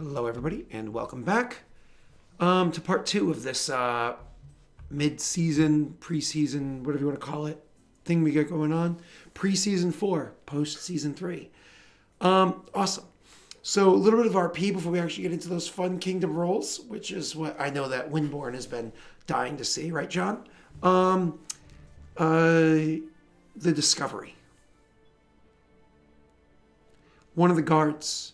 Hello, everybody, and welcome back to part two of this mid-season, pre-season, whatever you want to call it, thing we got going on. Pre-season 4, post-season 3. Awesome. So a little bit of RP before we actually get into those fun kingdom rolls, which is what I know that Windborn has been dying to see, right, John? The discovery. One of the guards.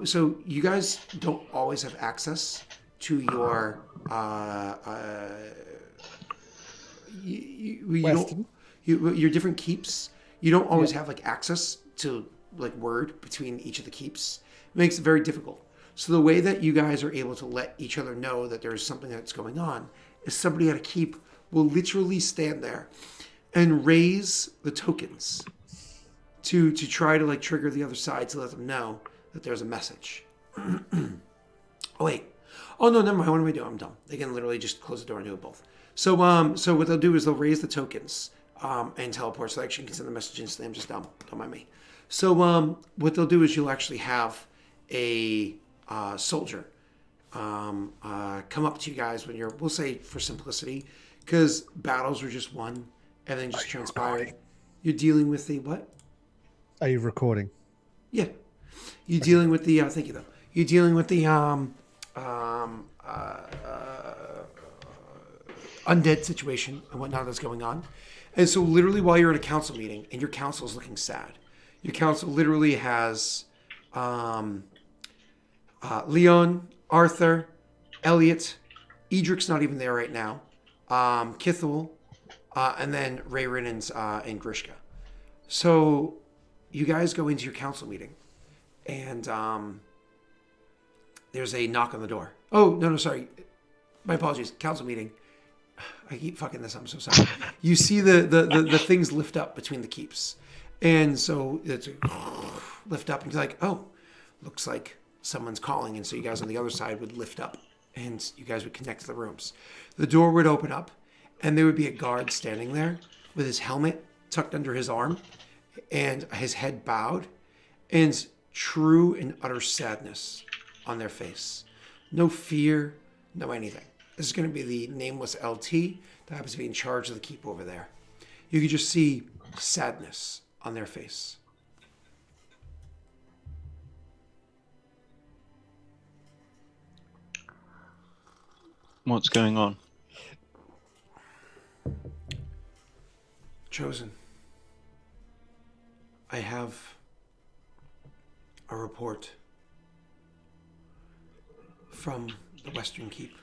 So you guys don't always have access to your your different keeps. You don't always have like access to like word between each of the keeps. It makes it very difficult. So the way that you guys are able to let each other know that there's something that's going on is somebody at a keep will literally stand there and raise the tokens to try to like trigger the other side to let them know that there's a message. Oh wait. Oh no, never mind. What am I doing? I'm dumb. They can literally just close the door and do it both. So what they'll do is they'll raise the tokens and teleport, so they actually can send the message instantly. I'm just dumb. Don't mind me. So what they'll do is you'll actually have a soldier come up to you guys when you're, we'll say for simplicity, because battles are just won, everything just transpired. You're dealing with the what? Are you recording? Yeah. You're dealing with the thank you though. You're dealing with the undead situation and whatnot that's going on. And so literally while you're at a council meeting and your council is looking sad, your council literally has Leon, Arthur, Elliot, Edric's not even there right now, Kithel, and then Rayrin and Grishka. So you guys go into your council meeting and there's a knock on the door. Oh, no, sorry. My apologies. Council meeting. I keep fucking this up. I'm so sorry. You see the things lift up between the keeps. And so it's lift up and you're like, oh, looks like someone's calling. And so you guys on the other side would lift up and you guys would connect to the rooms. The door would open up and there would be a guard standing there with his helmet tucked under his arm and his head bowed and true and utter sadness on their face. No fear, no anything. This is going to be the nameless LT that happens to be in charge of the keep over there. You can just see sadness on their face. What's going on? Chosen. I have a report from the Western Keep.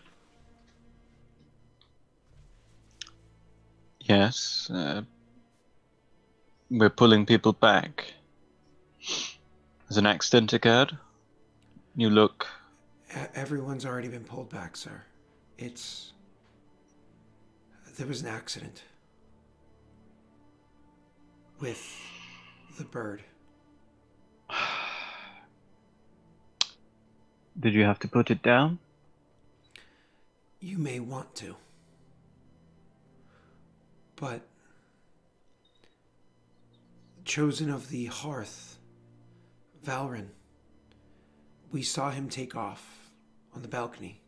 Yes, we're pulling people back. Has an accident occurred? You look... Everyone's already been pulled back, sir. There was an accident with the bird. Did you have to put it down? You may want to. But chosen of the hearth, Valrin, we saw him take off on the balcony.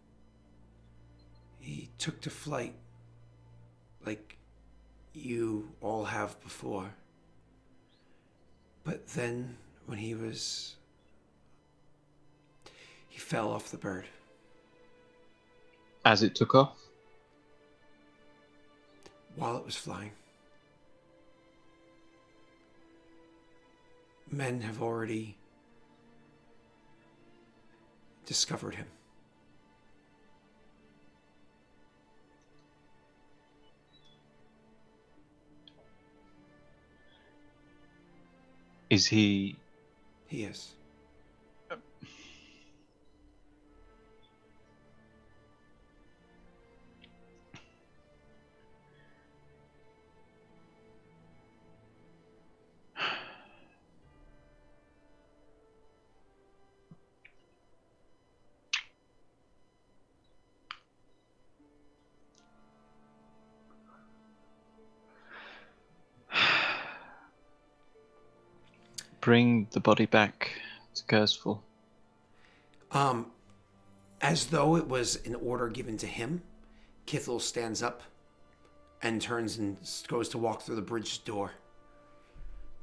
He took to flight like you all have before. But then when he fell off the bird. As it took off? While it was flying. Men have already discovered him. Is he... He is. Bring the body back to Curseful. As though it was an order given to him, Kithel stands up and turns and goes to walk through the bridge door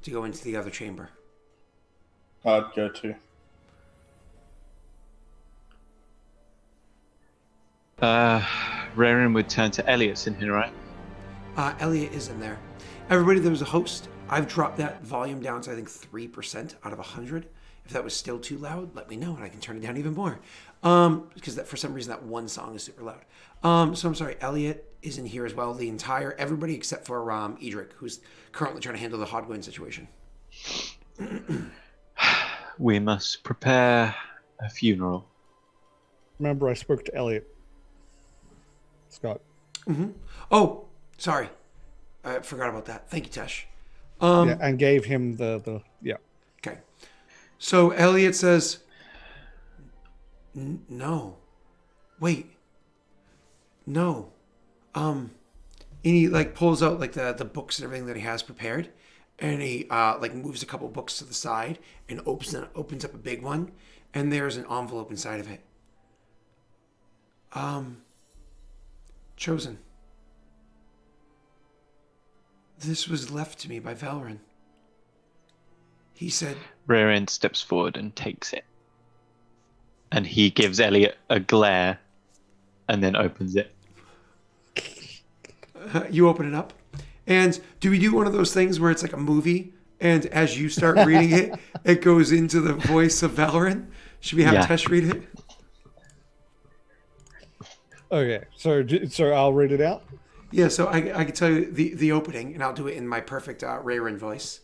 to go into the other chamber. I'd go too. Raren would turn to Elliot's in here, right? Elliot is in there. Everybody, there was a host. I've dropped that volume down to, I think, 3% out of 100. If that was still too loud, let me know and I can turn it down even more. Because that, for some reason, that one song is super loud. So I'm sorry, Elliot is in here as well. Everybody except for Edric, who's currently trying to handle the Hodwin situation. We must prepare a funeral. Remember, I spoke to Elliot. Scott. Mm-hmm. Oh, sorry. I forgot about that. Thank you, Tesh. Yeah, and gave him the yeah. Okay. So Elliot says, no. Wait. No. And he like pulls out like the books and everything that he has prepared, and he like moves a couple books to the side and opens up a big one, and there's an envelope inside of it. Chosen. This was left to me by Valrin. He said... Raren steps forward and takes it. And he gives Elliot a glare and then opens it. You open it up. And do we do one of those things where it's like a movie, and as you start reading it, it goes into the voice of Valrin? Should we have Tesh read it? Okay, so I'll read it out. Yeah, so I can tell you the opening, and I'll do it in my perfect Rayrin voice.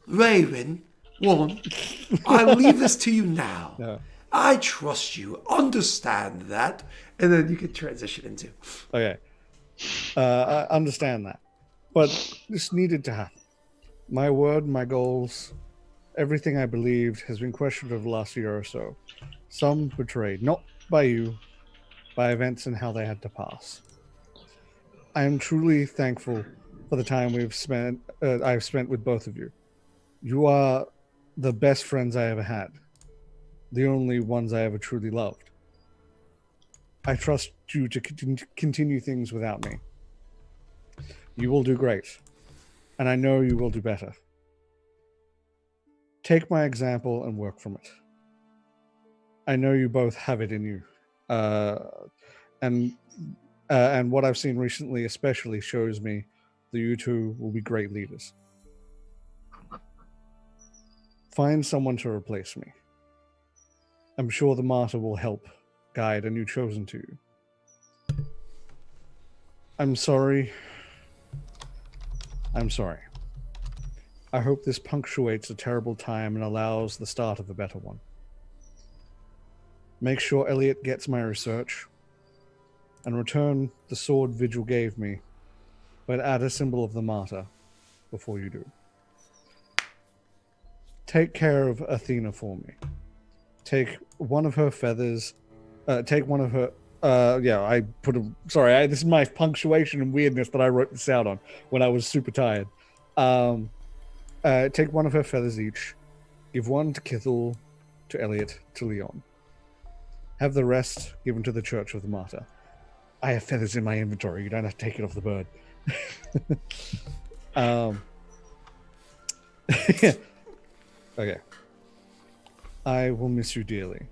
Rayrin, one, I leave this to you now. No. I trust you. Understand that. And then you can transition into. Okay. I understand that. But this needed to happen. My word, my goals, everything I believed has been questioned over the last year or so. Some betrayed, not by you, by events and how they had to pass. I am truly thankful for the time I've spent with both of you. You are the best friends I ever had. The only ones I ever truly loved. I trust you to continue things without me. You will do great. And I know you will do better. Take my example and work from it. I know you both have it in you. And what I've seen recently especially shows me that you two will be great leaders. Find someone to replace me. I'm sure the martyr will help guide a new chosen to you. I'm sorry. I hope this punctuates a terrible time and allows the start of a better one. Make sure Elliot gets my research and return the sword Vigil gave me, but add a symbol of the martyr before you do. Take care of Athena for me. Take one of her feathers. Take one of her. This is my punctuation and weirdness that I wrote this out on when I was super tired. Take one of her feathers each. Give one to Kithel, to Elliot, to Leon. Have the rest given to the Church of the Martyr. I have feathers in my inventory. You don't have to take it off the bird. Okay. I will miss you dearly.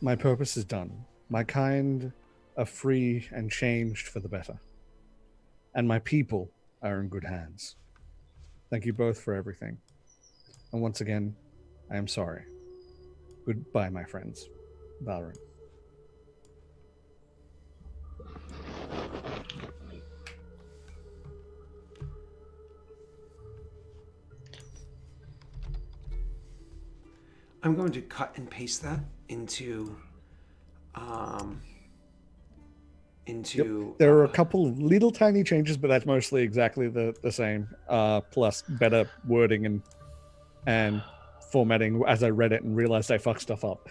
My purpose is done. My kind are free and changed for the better. And my people are in good hands. Thank you both for everything. And once again, I am sorry. Goodbye, my friends. Valrin. I'm going to cut and paste that into Yep. There are a couple of little tiny changes, but that's mostly exactly the same. Plus better wording and formatting as I read it and realized I fucked stuff up.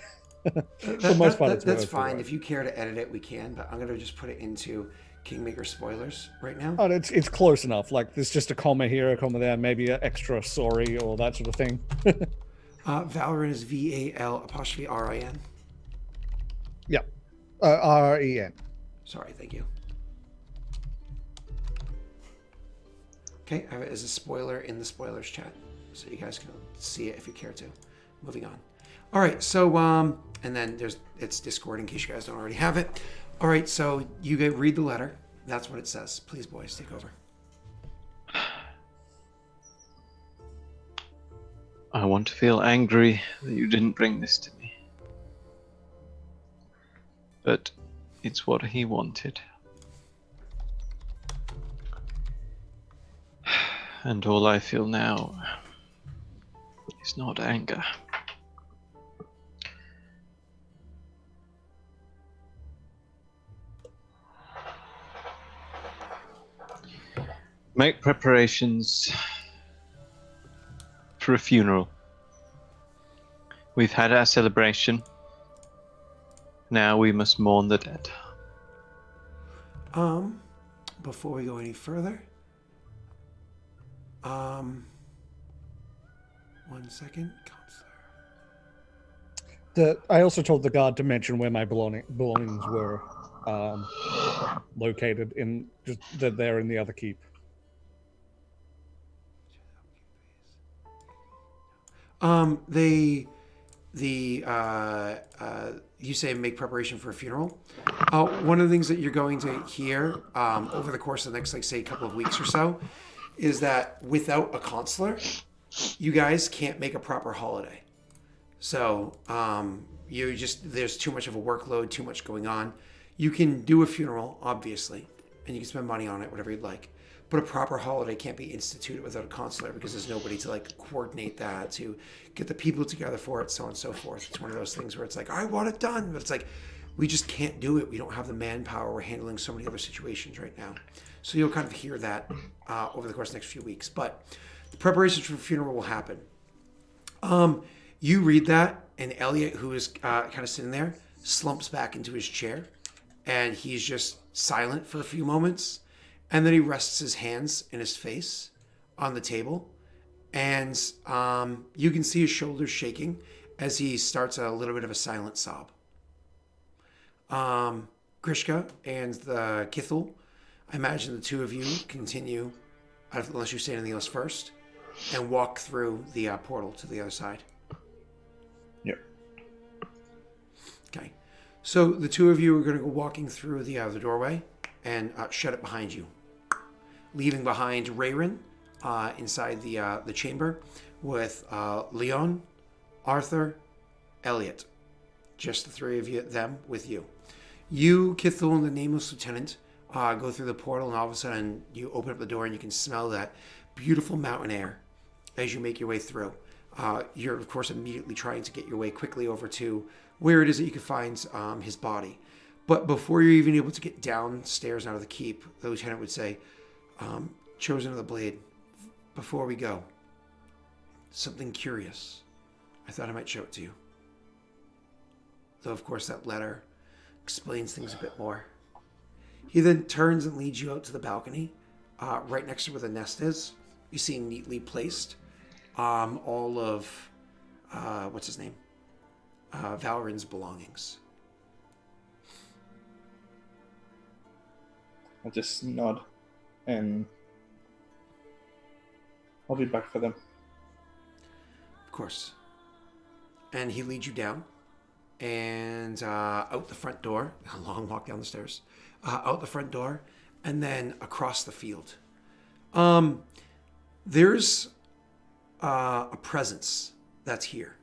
For the most part, that's fine. If you care to edit it, we can. But I'm going to just put it into Kingmaker spoilers right now. Oh, it's close enough. Like there's just a comma here, a comma there, maybe an extra sorry or that sort of thing. Valrin is VAL''RIN. Yeah. REN. Sorry, thank you. Okay, I have it as a spoiler in the spoilers chat, so you guys can see it if you care to. Moving on. All right, so and then it's Discord in case you guys don't already have it. All right, so you read the letter. That's what it says. Please, boys, take over. I want to feel angry that you didn't bring this to me. But it's what he wanted. And all I feel now is not anger. Make preparations for a funeral. We've had our celebration. Now we must mourn the dead. Before we go any further, 1 second, counselor. I also told the guard to mention where my belongings were located in just that they're in the other keep. You say make preparation for a funeral. One of the things that you're going to hear over the course of the next, like, say, couple of weeks or so, is that without a consular, you guys can't make a proper holiday. So there's too much of a workload, too much going on. You can do a funeral, obviously, and you can spend money on it, whatever you'd like. But a proper holiday can't be instituted without a consular because there's nobody to, like, coordinate that, to get the people together for it, so on and so forth. It's one of those things where it's like, I want it done, but it's like, we just can't do it. We don't have the manpower. We're handling so many other situations right now. So you'll kind of hear that over the course of the next few weeks. But the preparations for the funeral will happen. You read that, and Elliot, who is kind of sitting there, slumps back into his chair, and he's just silent for a few moments. And then he rests his hands in his face on the table. And you can see his shoulders shaking as he starts a little bit of a silent sob. Grishka and the Kithel, I imagine the two of you continue, unless you say anything else first, and walk through the portal to the other side. Yep. Okay. So the two of you are going to go walking through the doorway and shut it behind you, leaving behind Rayrin inside the chamber with Leon, Arthur, Elliot. Just the three of them with you. You, Kithel, and the nameless lieutenant go through the portal, and all of a sudden you open up the door and you can smell that beautiful mountain air as you make your way through. You're, of course, immediately trying to get your way quickly over to where it is that you can find his body. But before you're even able to get downstairs and out of the keep, the lieutenant would say, Chosen of the Blade, before we go, something curious. I thought I might show it to you. Though, of course, that letter explains things a bit more. He then turns and leads you out to the balcony, right next to where the nest is. You see neatly placed all of, what's his name? Valrin's belongings. I'll just nod and I'll be back for them. Of course. And he leads you down and out the front door, a long walk down the stairs, out the front door, and then across the field. There's a presence that's here.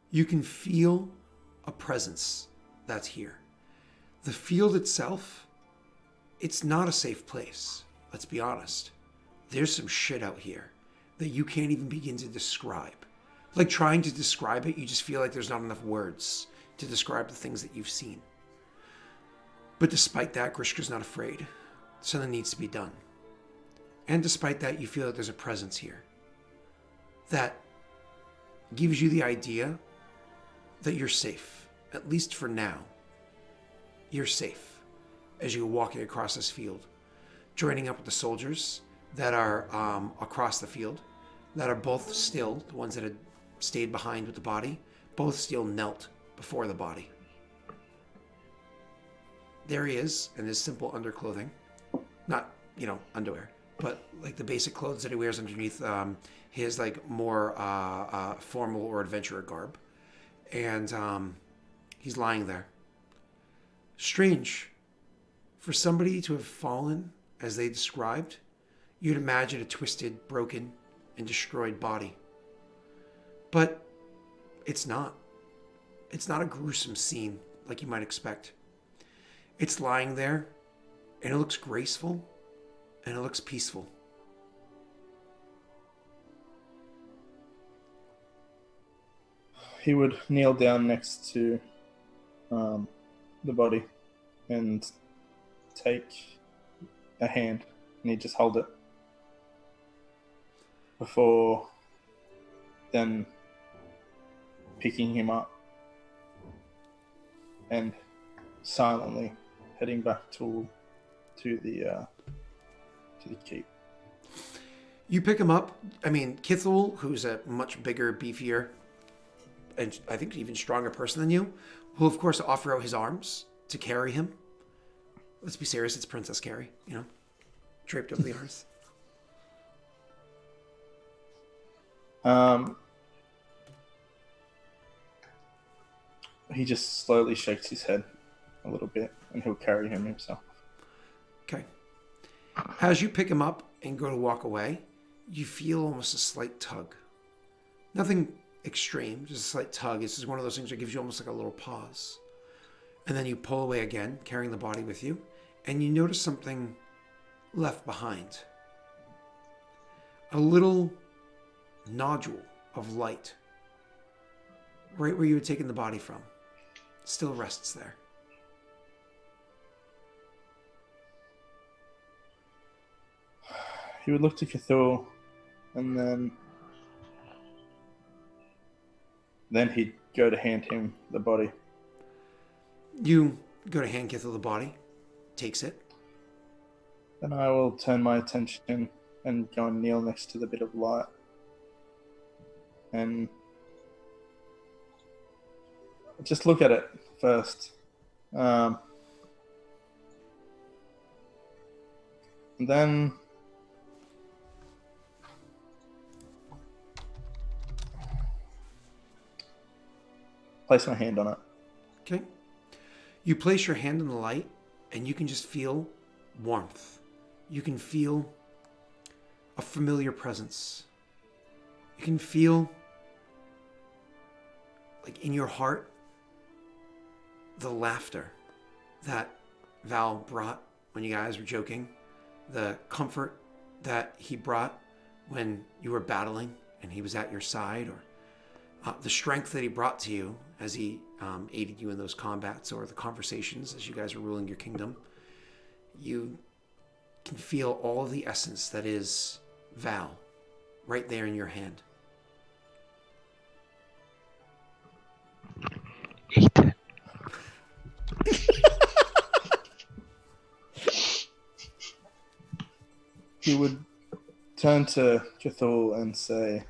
You can feel a presence that's here. The field itself, it's not a safe place. Let's be honest. There's some shit out here that you can't even begin to describe. Like, trying to describe it, you just feel like there's not enough words to describe the things that you've seen. But despite that, Grishka's not afraid. Something needs to be done. And despite that, you feel that there's a presence here that gives you the idea that you're safe, at least for now. You're safe as you're walking across this field, joining up with the soldiers that are across the field, that are both still, the ones that had stayed behind with the body, both still knelt before the body. There he is in his simple underclothing. Not, underwear, but like the basic clothes that he wears underneath his like more formal or adventurer garb. And he's lying there. Strange. For somebody to have fallen, as they described, you'd imagine a twisted, broken, and destroyed body. But it's not. It's not a gruesome scene like you might expect. It's lying there, and it looks graceful, and it looks peaceful. He would kneel down next to the body and take a hand, and he'd just hold it before then picking him up and silently heading back to the keep. You pick him up. I mean, Kithul, who's a much bigger, beefier, and I think even stronger person than you, will of course offer out his arms to carry him. Let's be serious, it's Princess Carrie, draped over the arms. He just slowly shakes his head a little bit, and he'll carry him himself. Okay. As you pick him up and go to walk away, you feel almost a slight tug. Nothing extreme, just a slight tug. This is one of those things that gives you almost like a little pause. And then you pull away again, carrying the body with you, and you notice something left behind. A little nodule of light, right where you had taken the body from, still rests there. He would look to Cthulhu, and then he'd go to hand him the body. You go to hand Kithul the body, takes it. Then I will turn my attention and go and kneel next to the bit of light. And just look at it first. And then place my hand on it. Okay. You place your hand in the light, and you can just feel warmth. You can feel a familiar presence. You can feel, like in your heart, the laughter that Val brought when you guys were joking, the comfort that he brought when you were battling and he was at your side, or the strength that he brought to you as he aided you in those combats or the conversations as you guys were ruling your kingdom. You can feel all of the essence that is Val right there in your hand. Eat it. He would turn to Cthulhu and say,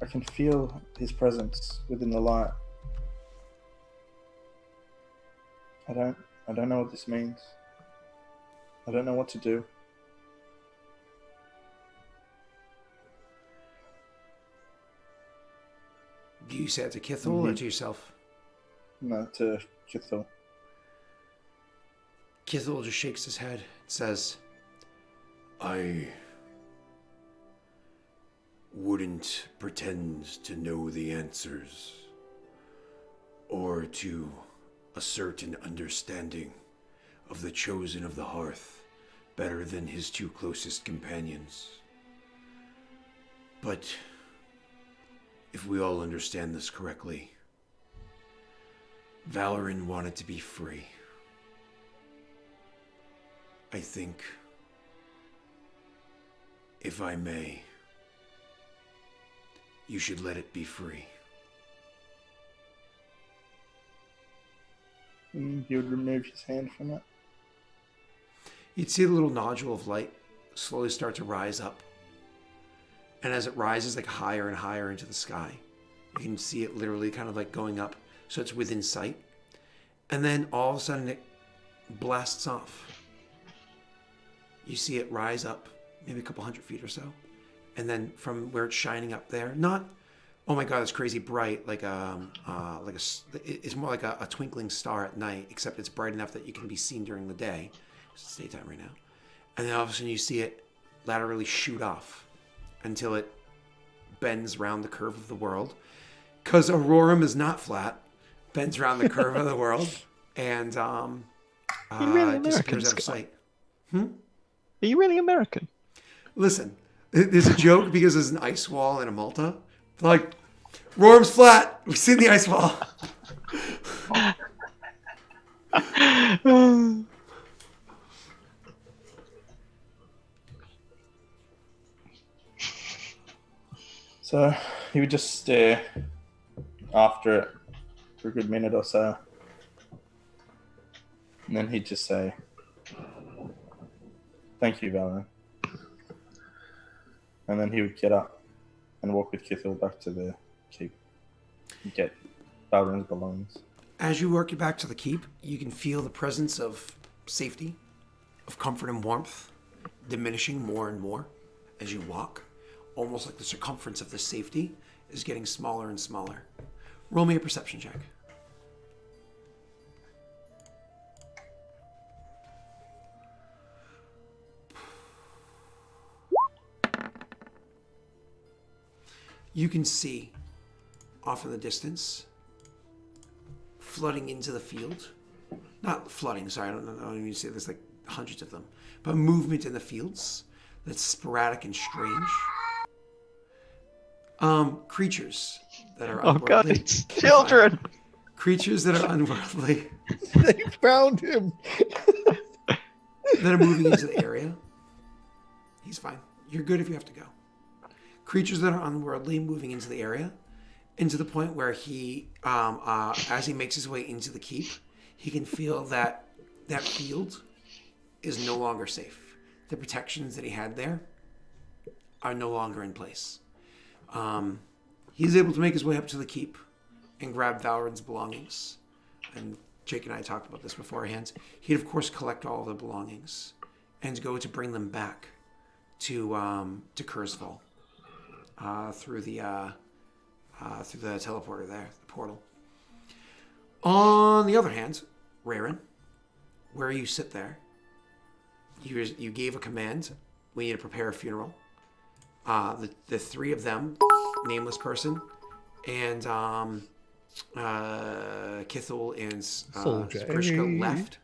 I can feel his presence within the light. I don't know what this means. I don't know what to do. Do you say it to Kithul or to yourself? No, to Cthulhu. Kithul just shakes his head and says, I wouldn't pretend to know the answers or to assert an understanding of the chosen of the hearth better than his two closest companions. But if we all understand this correctly, Valoran wanted to be free. I think, if I may, you should let it be free. He would remove his hand from it. You'd see the little nodule of light slowly start to rise up. And as it rises like higher and higher into the sky, you can see it literally kind of like going up, so it's within sight. And then all of a sudden it blasts off. You see it rise up maybe a couple 100 feet or so. And then from where it's shining up there, not, oh my God, it's crazy bright, it's more like a twinkling star at night, except it's bright enough that you can be seen during the day. It's daytime right now. And then all of a sudden you see it laterally shoot off until it bends around the curve of the world. Because Aurorum is not flat, bends around the curve of the world, and disappears out of sight. Are you really American? Listen, there's a joke because there's an ice wall in a Malta. They're like, Rorum's flat. We've seen the ice wall. So he would just stare after it for a good minute or so. And then he'd just say, "Thank you, Valen." And then he would get up and walk with Kithil back to the keep and get Valren's belongings. As you work back to the keep, you can feel the presence of safety, of comfort and warmth, diminishing more and more as you walk. Almost like the circumference of the safety is getting smaller and smaller. Roll me a perception check. You can see off in the distance, flooding into the field. Not flooding, sorry, I don't even say there's like hundreds of them. But movement in the fields that's sporadic and strange. Creatures that are unworldly. Oh God, it's children! Creatures that are unworldly. They found him. That are moving into the area. He's fine. You're good if you have to go. Creatures that are unworldly moving into the area, and to the point where he, as he makes his way into the keep, he can feel that that field is no longer safe. The protections that he had there are no longer in place. He's able to make his way up to the keep and grab Valren's belongings. And Jake and I talked about this beforehand. He'd of course collect all of the belongings and go to bring them back to Kurzfall through the teleporter there, the portal. On the other hand, Raren, where you sit there, you gave a command. We need to prepare a funeral. The three of them, nameless person, and Kithil and Sprishka left.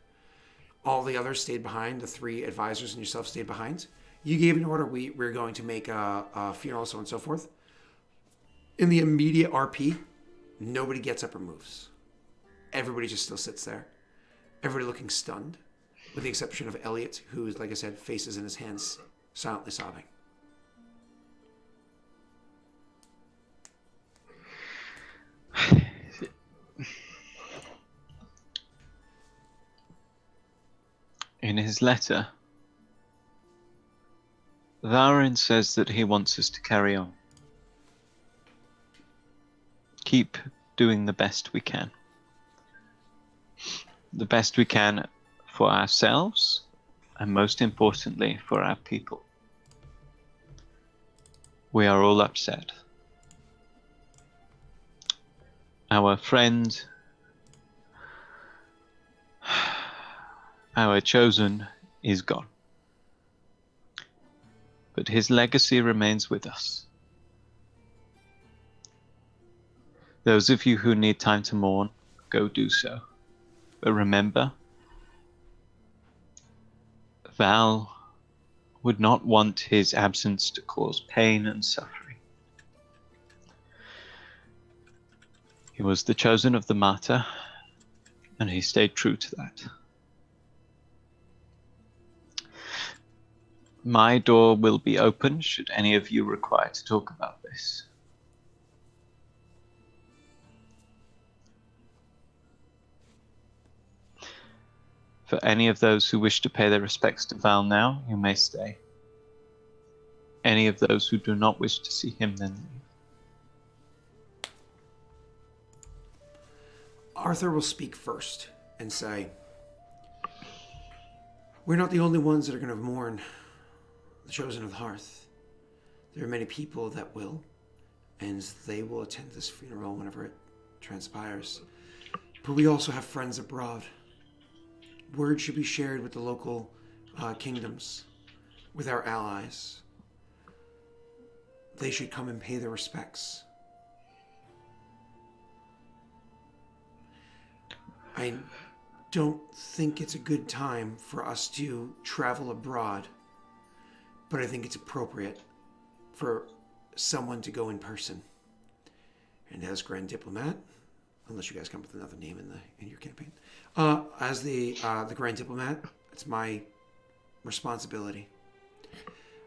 All the others stayed behind. The three advisors and yourself stayed behind. You gave an order. We're going to make a funeral, so on and so forth. In the immediate RP, nobody gets up or moves. Everybody just still sits there. Everybody looking stunned, with the exception of Elliot, who is, like I said, faces in his hands, silently sobbing. In his letter, Varen says that he wants us to carry on. Keep doing the best we can. The best we can for ourselves, and most importantly, for our people. We are all upset. Our friend, our chosen, is gone. But his legacy remains with us. Those of you who need time to mourn, go do so. But remember, Val would not want his absence to cause pain and suffering. He was the chosen of the Mater, and he stayed true to that. My door will be open should any of you require to talk about this. For any of those who wish to pay their respects to Val now, you may stay. any of those who do not wish to see him then leave. Arthur will speak first and say, we're not the only ones that are going to mourn the Chosen of the Hearth. There are many people that will, and they will attend this funeral whenever it transpires. But we also have friends abroad. Word should be shared with the local kingdoms, with our allies. They should come and pay their respects. I don't think it's a good time for us to travel abroad, but I think it's appropriate for someone to go in person. And as Grand Diplomat, unless you guys come up with another name in your campaign, as the Grand Diplomat, it's my responsibility.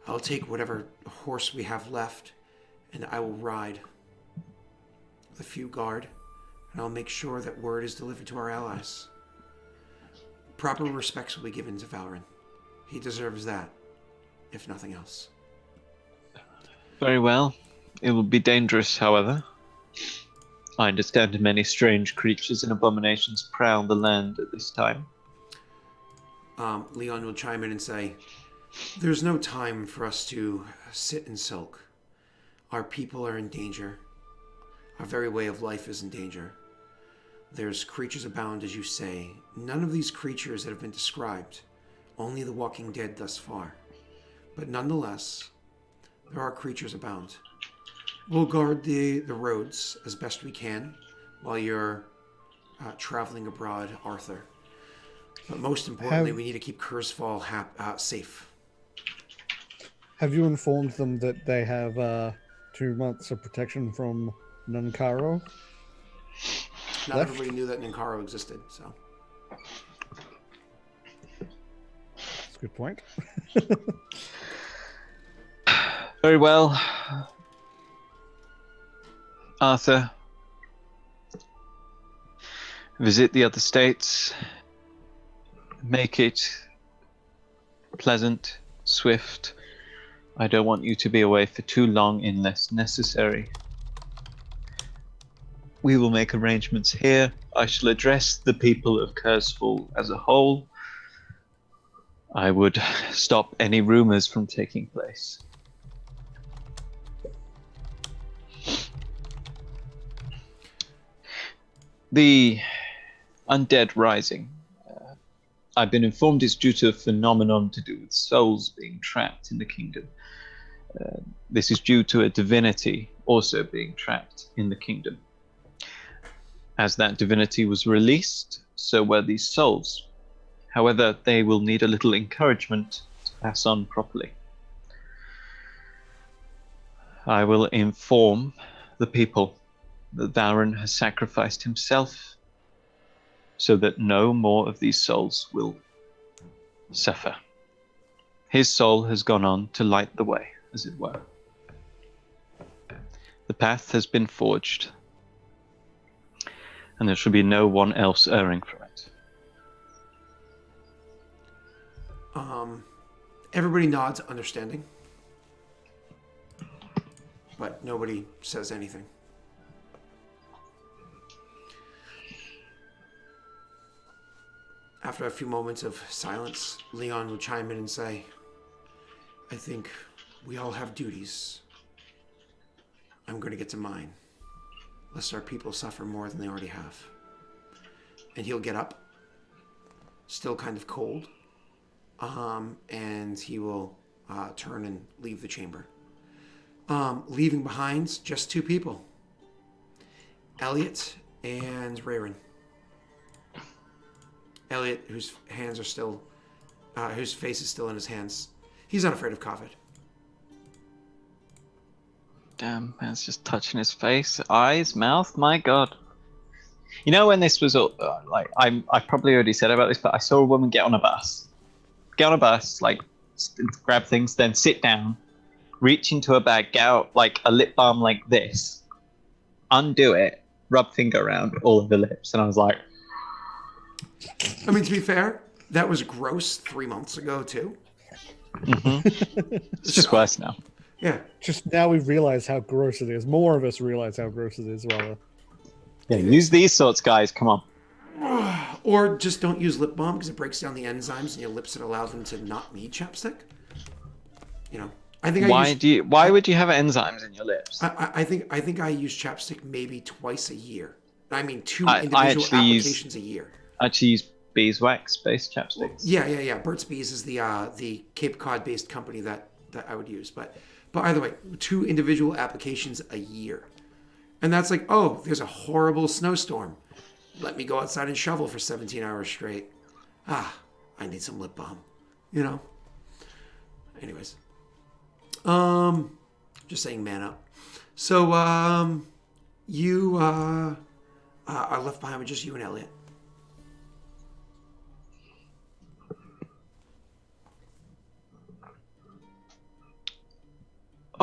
I'll take whatever horse we have left, and I will ride with a few guard, and I'll make sure that word is delivered to our allies. Proper respects will be given to Valrin. He deserves that, if nothing else. Very well. It will be dangerous, however. I understand many strange creatures and abominations prowl the land at this time. Leon will chime in and say, there's no time for us to sit and sulk. Our people are in danger. Our very way of life is in danger. There's creatures abound, as you say. None of these creatures that have been described. Only the walking dead thus far. But nonetheless, there are creatures abound. We'll guard the roads as best we can while you're traveling abroad, Arthur. But most importantly, we need to keep Kurzfall safe. Have you informed them that they have 2 months of protection from Nunkaro? Not everybody knew that Nunkaro existed, so. That's a good point. Very well. Arthur, visit the other states. Make it pleasant, swift. I don't want you to be away for too long unless necessary. We will make arrangements here. I shall address the people of Kurzfall as a whole. I would stop any rumors from taking place. The Undead Rising. I've been informed is due to a phenomenon to do with souls being trapped in the kingdom. This is due to a divinity also being trapped in the kingdom. As that divinity was released, so were these souls. However, they will need a little encouragement to pass on properly. I will inform the people that Valrin has sacrificed himself so that no more of these souls will suffer. His soul has gone on to light the way, as it were. The path has been forged, and there should be no one else erring from it. Everybody nods understanding, but nobody says anything. After a few moments of silence, Leon will chime in and say, I think we all have duties. I'm going to get to mine, lest our people suffer more than they already have. And he'll get up, still kind of cold, and he will turn and leave the chamber. Leaving behind just 2 people, Elliot and Rayron. Elliot, whose hands are still, whose face is still in his hands. He's not afraid of COVID. Damn, man's just touching his face, eyes, mouth. My God. You know when this was I probably already said about this, but I saw a woman get on a bus, grab things, then sit down, reach into a bag, get out like a lip balm like this, undo it, rub finger around all of the lips, and I was like. I mean, to be fair, that was gross 3 months ago, too. Mm-hmm. It's just worse now. Yeah. Just now we've realized how gross it is. More of us realize how gross it is, rather. Yeah, use these sorts, guys. Come on. Or just don't use lip balm because it breaks down the enzymes in your lips that allows them to not need chapstick. You know, I think Why would you have enzymes in your lips? I think I use chapstick maybe twice a year. I mean, two I individual actually applications a year. I actually use beeswax-based chapsticks. Yeah. Burt's Bees is the Cape Cod based company that I would use, but either way, 2 individual applications a year, and that's like, oh, there's a horrible snowstorm. Let me go outside and shovel for 17 hours straight. I need some lip balm, you know. Anyways, just saying, man up. So, you are left behind with just you and Elliot.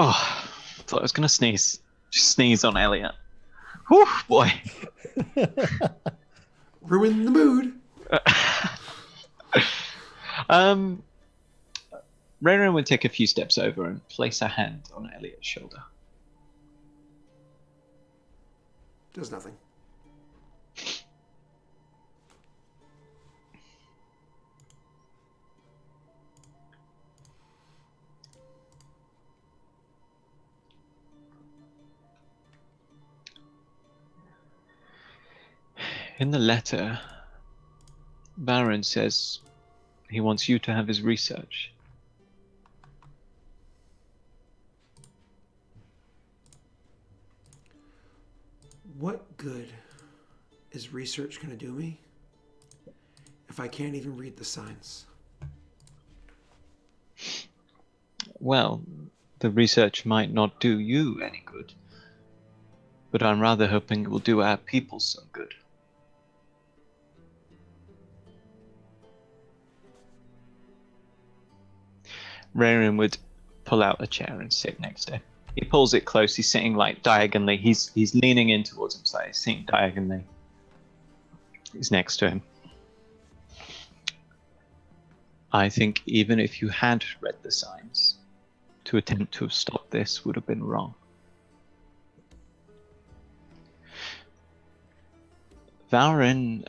Oh, thought I was gonna sneeze. Just sneeze on Elliot. Whew, boy. Ruin the mood. Rayron would take a few steps over and place a hand on Elliot's shoulder. Does nothing. In the letter, Baron says he wants you to have his research. What good is research going to do me if I can't even read the signs? Well, the research might not do you any good, but I'm rather hoping it will do our people some good. Rayron would pull out a chair and sit next to him. He pulls it close. He's sitting like diagonally. He's leaning in towards him, so he's sitting diagonally. He's next to him. I think even if you had read the signs, to attempt to have stopped this would have been wrong. Valrin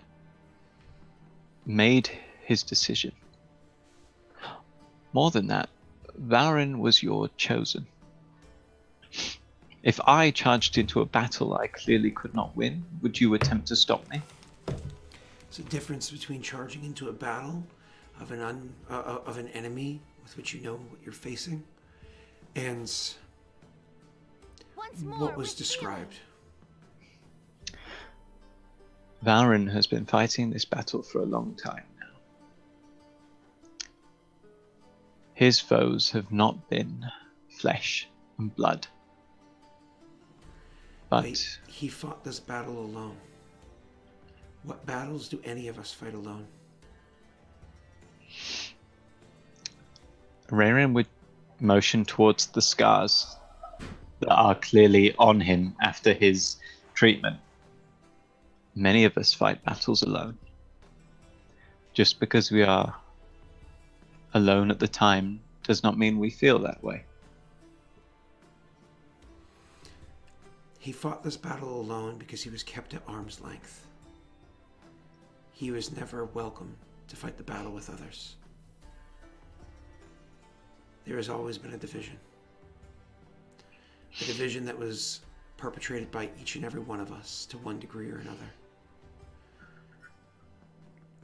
made his decision. More than that, Valrin was your chosen. If I charged into a battle I clearly could not win, would you attempt to stop me? There's a difference between charging into a battle of an enemy with which you know what you're facing, and what was described. Valrin has been fighting this battle for a long time now. His foes have not been flesh and blood. But Wait, he fought this battle alone. What battles do any of us fight alone? Rayron would motion towards the scars that are clearly on him after his treatment. Many of us fight battles alone. Just because we are alone at the time does not mean we feel that way. He fought this battle alone because he was kept at arm's length. He was never welcome to fight the battle with others. There has always been a division. A division that was perpetrated by each and every one of us to one degree or another.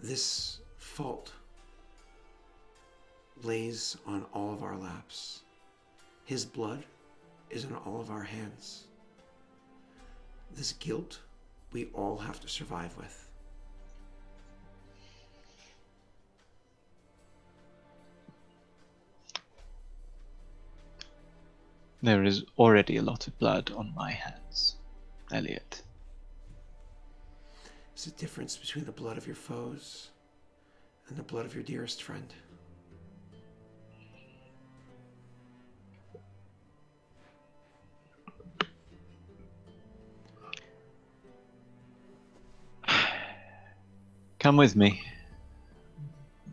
This fault lays on all of our laps. His blood is on all of our hands. This guilt we all have to survive with. There is already a lot of blood on my hands, Elliot. There's a difference between the blood of your foes and the blood of your dearest friend. Come with me.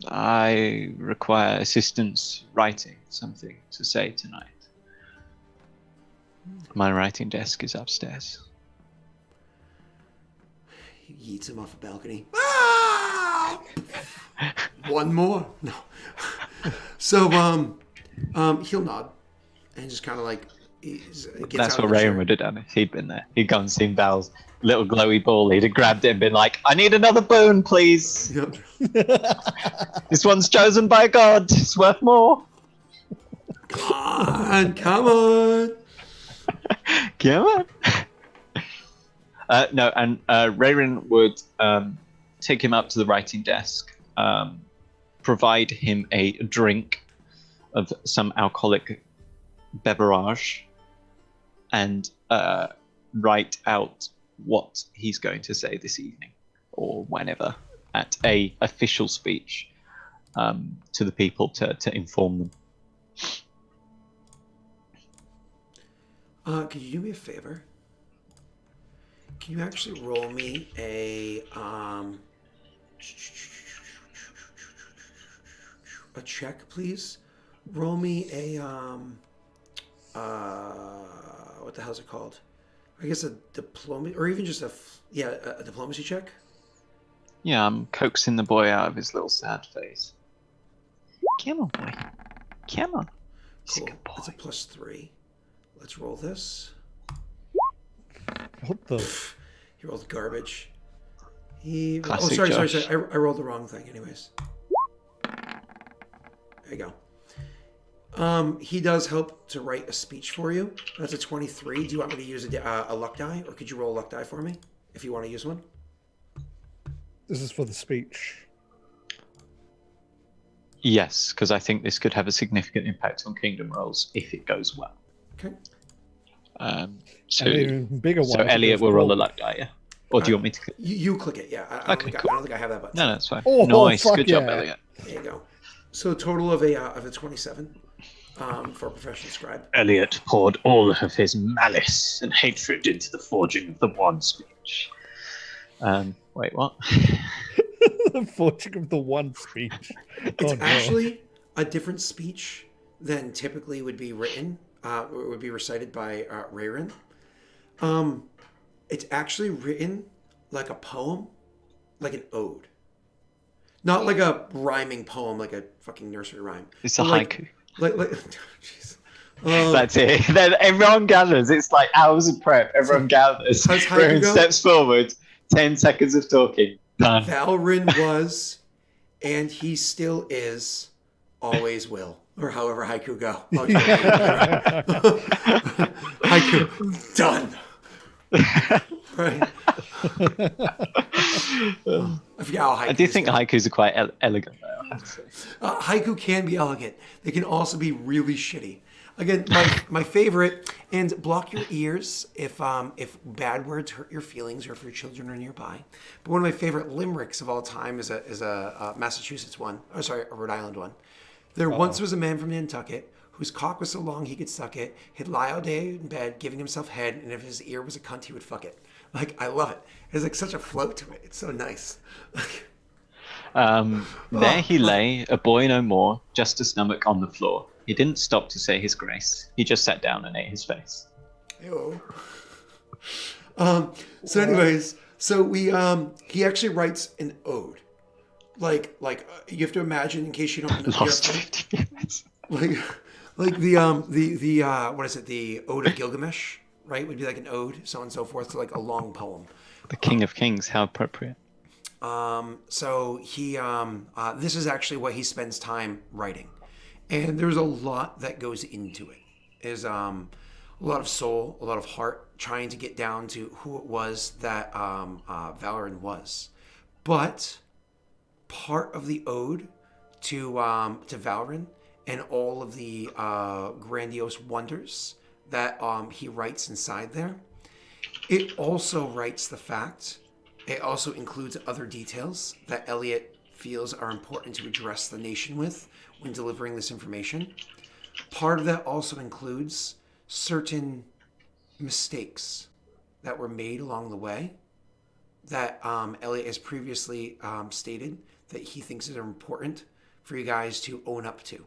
I require assistance writing something to say tonight. My writing desk is upstairs. He yeets him off a balcony. Ah! One more. No. So he'll nod and just kind of like gets That's out what of the chair. Rayon would have done if he'd been there. He'd gone and seen Val's little glowy ball. He'd have grabbed it and been like, I need another boon, please. Yep. This one's chosen by God. It's worth more. Come on. Come on. No, and Rayon would take him up to the writing desk, provide him a drink of some alcoholic beverage, and write out what he's going to say this evening or whenever at a official speech to the people to inform them. Could you do me a favor? Can you actually roll me a check, please? Roll me a what the hell's it called? I guess a diplomacy, or even just a diplomacy check. Yeah, I'm coaxing the boy out of his little sad face. Come on, boy. Come on. He's Cool. a good boy. That's a +3. Let's roll this. What the? He rolled garbage. Classic sorry. Josh. I rolled the wrong thing. Anyways, there you go. He does help to write a speech for you. That's a 23. Do you want me to use a luck die, or could you roll a luck die for me if you want to use one? This is for the speech. Yes, because I think this could have a significant impact on Kingdom rolls if it goes well. Okay. So, And even bigger one. so if it Elliot goes will roll a poorly. luck die, yeah? Or do you want me to? You click it. Yeah. I don't think I have that button. No, that's fine. Oh, nice, fuck good job, yeah. Elliot. There you go. So a total of a 27 for a professional scribe. Elliot poured all of his malice and hatred into the forging of the one speech. Wait, what? The fortune of the one speech. It's Oh, no. actually a different speech than typically would be written, or would be recited by Rayron. It's actually written like a poem, like an ode. Not like a rhyming poem, like a fucking nursery rhyme. It's a But haiku. Like, jeez. That's it. Then everyone gathers. It's like hours of prep. Everyone gathers. How's haiku Everyone go? steps forward. 10 seconds of talking. Done. Valrin was, and he still is, always will. Or however haiku go. Okay. Haiku. Done. Right. I forget how haiku I do think haikus are quite elegant, though. I have to say. haiku can be elegant. They can also be really shitty. Again, my favorite, and block your ears if bad words hurt your feelings or if your children are nearby. But one of my favorite limericks of all time is a Massachusetts one. Oh, sorry, a Rhode Island one. There once was a man from Nantucket whose cock was so long he could suck it. He'd lie all day in bed giving himself head, and if his ear was a cunt, he would fuck it. Like, I love it. There's like such a flow to it. It's so nice. There he lay, a boy no more, just a stomach on the floor. He didn't stop to say his grace. He just sat down and ate his face. Ew. So anyways, so he actually writes an ode. Like you have to imagine, in case you don't know, Lost 50 minutes. like the what is it, the Ode of Gilgamesh, right? Would be like an ode, so on and so forth, so like a long poem. The King of Kings, how appropriate. So he this is actually what he spends time writing, and there's a lot that goes into it. Is a lot of soul, a lot of heart, trying to get down to who it was that Valrin was. But part of the ode to Valrin and all of the grandiose wonders that he writes inside there, it also writes the fact. It also includes other details that Elliot feels are important to address the nation with when delivering this information. Part of that also includes certain mistakes that were made along the way that Elliot has previously stated that he thinks are important for you guys to own up to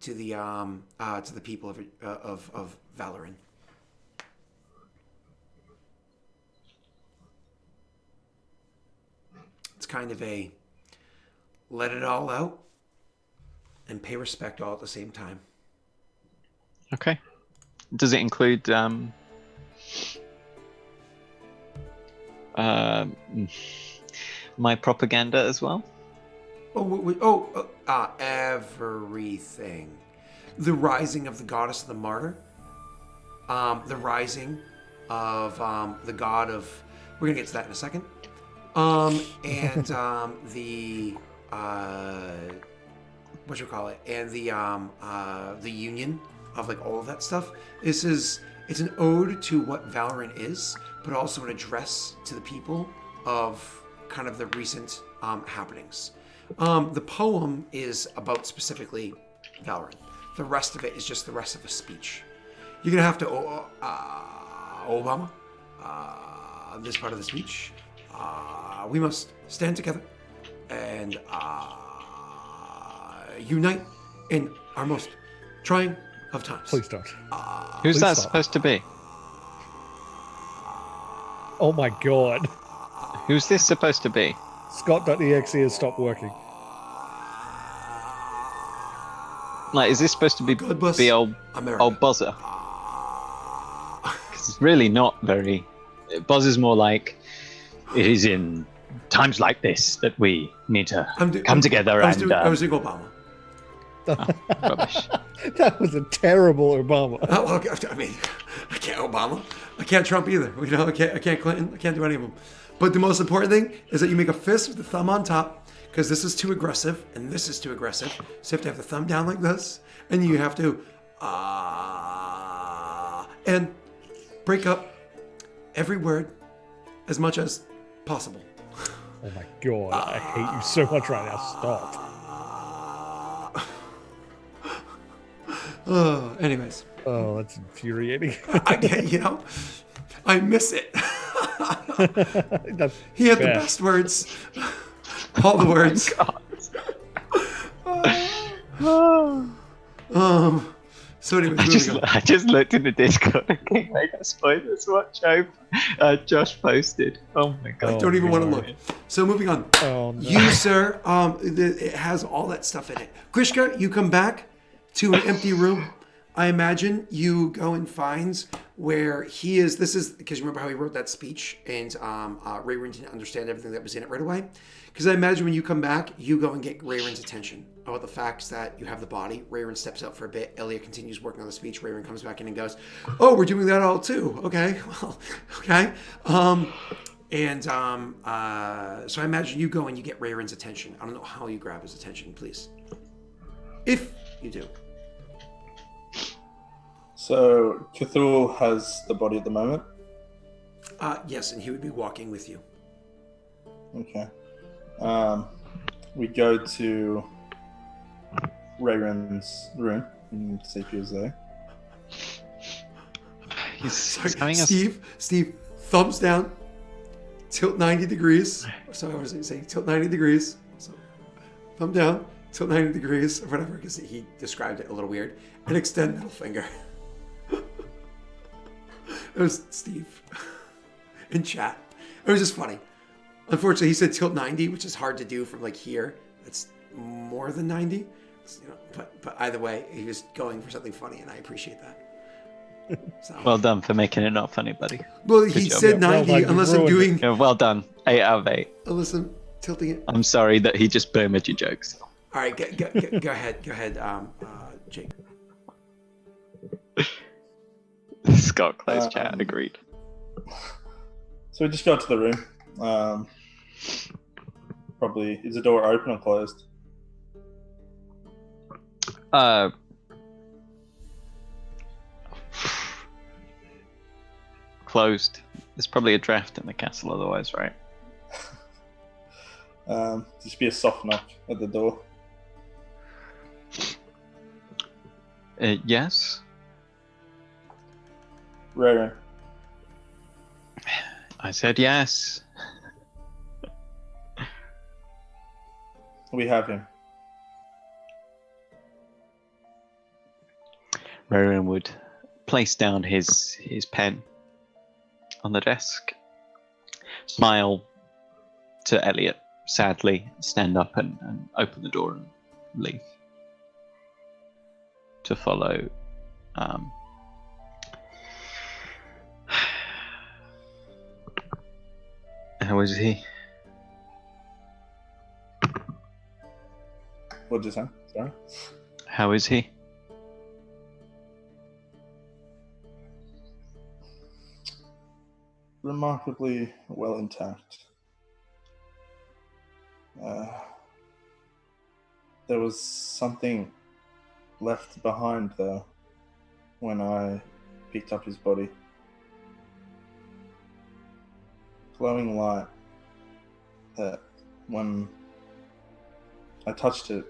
the people of Valoran. kind of a let it all out and pay respect all at the same time. Okay. Does it include my propaganda as well? Everything. The rising of the goddess of the martyr. The rising of the god of. We're gonna get to that in a second. And the what you call it, and the union of like all of that stuff. It's an ode to what Valorant is, but also an address to the people of kind of the recent happenings. The poem is about specifically Valorant. The rest of it is just the rest of a speech. You're gonna have to Obama. This part of the speech. We must stand together and unite in our most trying of times. Please don't. Who's Please that stop. supposed to be? Oh my god. Who's this supposed to be? Scott.exe has stopped working. Like, is this supposed to be God bless the old America. buzzer? 'Cause it's really not very. Buzz is more like, it is in times like this that we need to come together I was and. doing Obama. Rubbish. That was a terrible Obama. Oh, okay. I mean, I can't Obama. I can't Trump either. You know, I can't Clinton. I can't do any of them. But the most important thing is that you make a fist with the thumb on top, because this is too aggressive and this is too aggressive. So you have to have the thumb down like this, and you have to and break up every word as much as possible. Oh my god, I hate you so much right now. Stop. Anyways, Oh, that's infuriating. I get, I miss it. That's He had the fair. best words. All the words. So anyways, moving on. I just looked in the Discord and King Mega Spoilers watch Josh posted. Oh my god. I don't even want to God. look. So moving on. Oh no. You, sir, it has all that stuff in it. Grishka, you come back to an empty room. I imagine you go and find where he is. This is because you remember how he wrote that speech, and Rayron didn't understand everything that was in it right away. Because I imagine when you come back, you go and get Rayron's attention about the facts that you have the body. Rayron steps out for a bit. Elia continues working on the speech. Rayron comes back in and goes, "Oh, we're doing that all too. Okay, well, okay." So I imagine you go and you get Rayron's attention. I don't know how you grab his attention, please. If you do. So Cthulhu has the body at the moment. Yes, and he would be walking with you. Okay. We go to Rayron's room and see if he was there. He's having Steve, thumbs down, tilt 90 degrees. So I was saying tilt 90 degrees. So thumb down, tilt 90 degrees, or whatever, because he described it a little weird, and extend middle finger. It was Steve in chat. It was just funny. Unfortunately, he said tilt 90, which is hard to do from like here. That's more than 90. But either way, he was going for something funny, and I appreciate that. So. Well done for making it not funny, buddy. Well, he job. said Yeah, well 90 done, you unless I'm ruined doing... Yeah, well done. 8 out of 8. Unless I'm tilting it. I'm sorry that he just boomered your jokes. All right, go ahead. Go ahead, Jake. Scott closed chat, agreed. So we just go to the room. Probably, is the door open or closed? Closed. There's probably a draft in the castle otherwise, right? Just be a soft knock at the door. Yes. Rayron. I said yes. We have him. Rowan would place down his pen on the desk, smile to Elliot, sadly stand up and open the door and leave to follow. How is he? What'd you say? Sorry? How is he? Remarkably well intact. There was something left behind there when I picked up his body. Glowing light that when I touched it,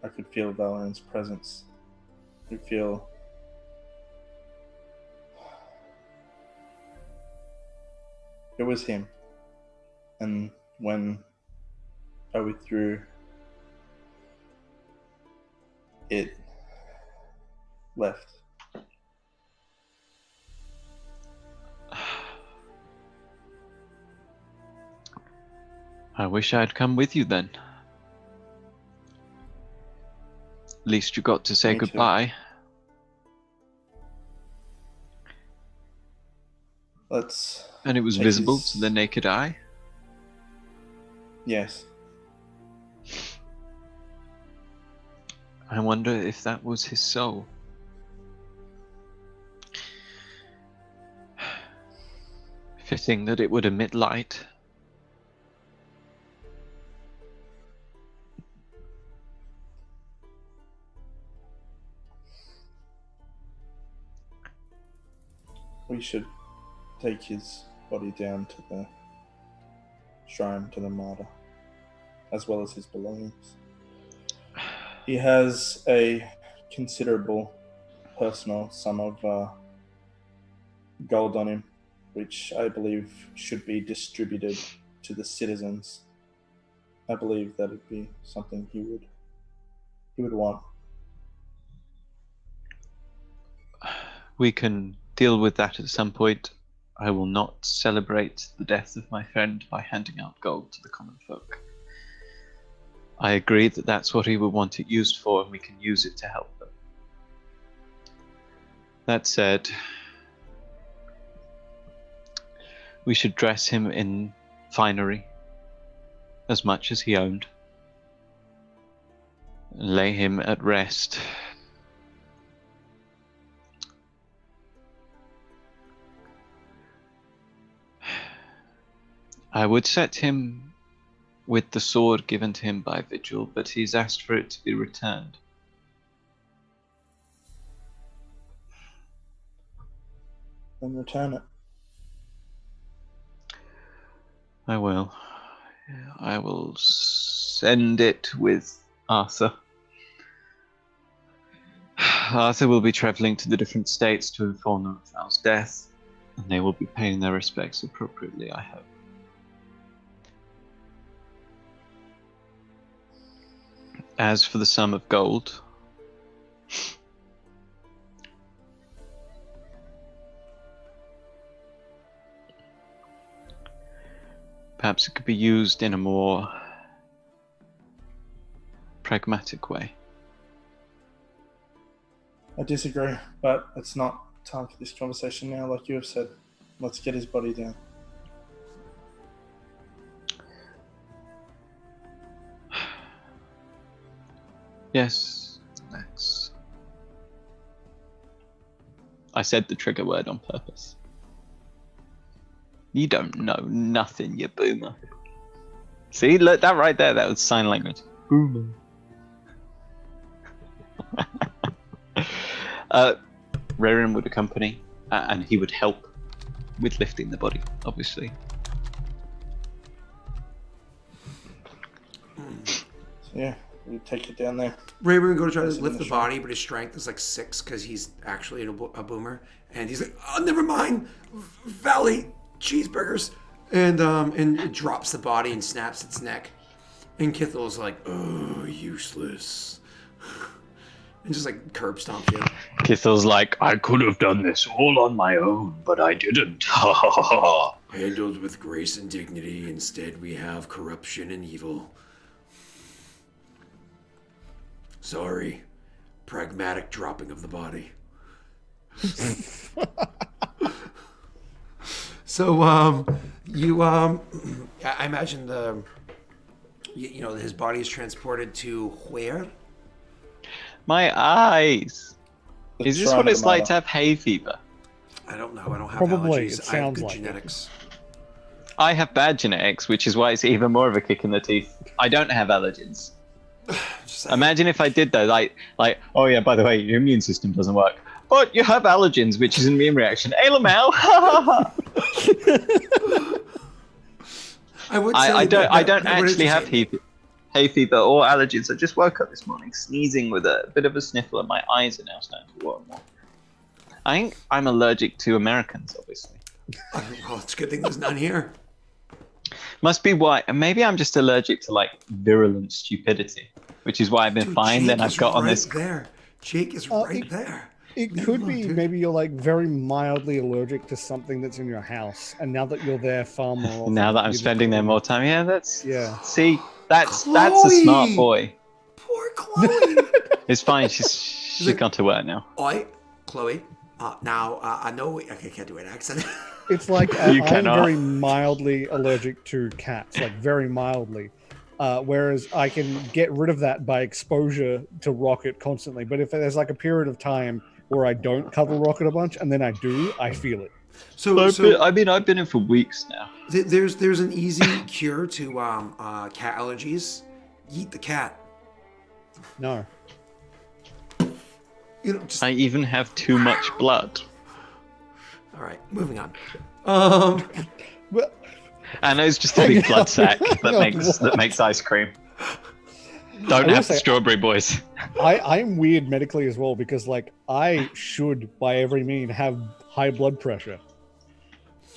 I could feel Valorant's presence. I could feel it was him. And when I withdrew, it left. I wish I'd come with you then. At least you got to say Me too. goodbye. Let's. And it was take visible his- to the naked eye. Yes. I wonder if that was his soul. Fitting that it would emit light. We should take his body down to the shrine to the martyr, as well as his belongings. He has a considerable personal sum of gold on him, which I believe should be distributed to the citizens. I believe that would be something he would want. We can deal with that at some point. I will not celebrate the death of my friend by handing out gold to the common folk. I agree that that's what he would want it used for, and we can use it to help them. That said, we should dress him in finery, as much as he owned, and lay him at rest. I would set him with the sword given to him by Vigil, but he's asked for it to be returned. Then return it. I will. I will send it with Arthur. Arthur will be travelling to the different states to inform them of Val's death, and they will be paying their respects appropriately, I hope. As for the sum of gold, perhaps it could be used in a more pragmatic way. I disagree, but it's not time for this conversation now, like you have said. Let's get his body down. Yes, let's. I said the trigger word on purpose. You don't know nothing, you boomer. See, look, that right there, that was sign language. Boomer. Rerin would accompany, and he would help with lifting the body, obviously. So yeah, we take it down there. Rayburn would go to try to Place it in lift the the shrine. body, but his strength is like 6 because he's actually a boomer. And he's like, oh, never mind. Valley cheeseburgers. And it drops the body and snaps its neck. And Kithel's like, oh, useless. and just like curb stomps you. Kithel's like, I could have done this all on my own, but I didn't. Ha ha ha ha. Handled with grace and dignity. Instead, we have corruption and evil. Sorry. Pragmatic dropping of the body. So, I imagine his body is transported to where? My eyes. The Is this Shrine what of it's the like Mother. to have hay fever? I don't know. I don't have Probably, allergies. it I have sounds good like it. genetics. I have bad genetics, which is why it's even more of a kick in the teeth. I don't have allergens. Just saying. Imagine if I did though, like, oh yeah, by the way, your immune system doesn't work. But you have allergens, which is an immune reaction. Hey, Lamau! I would say I don't that would actually have entertain me. hay fever or allergies. I just woke up this morning sneezing with a bit of a sniffle, and my eyes are now starting to water more. I think I'm allergic to Americans, obviously. Well, it's a good thing there's none here. Must be why. And maybe I'm just allergic to like virulent stupidity, which is why I've been Dude, fine. Jake Then I've is got on right this. there. Jake is Oh, right there. It Leave could him be alone, dude. maybe you're like very mildly allergic to something that's in your house, and now that you're there far more often, Now that I'm you just- spending there more time, yeah, that's Yeah. See, that's a smart Chloe! boy. Poor Chloe. It's fine. She's like- gone to work now. Oi, Chloe. Now, I know I can't do an accent. It's like You I'm cannot. very mildly allergic to cats, like very mildly. Whereas I can get rid of that by exposure to Rocket constantly. But if there's like a period of time where I don't cuddle Rocket a bunch and then I do, I feel it. So I've been in for weeks now. there's an easy cure to cat allergies. Eat the cat. No. Just I even have too much blood. all right. Moving on. Well, And it's just a big blood sack that makes ice cream. Don't will have say- strawberry boys. I'm weird medically as well because like I should by every mean have high blood pressure.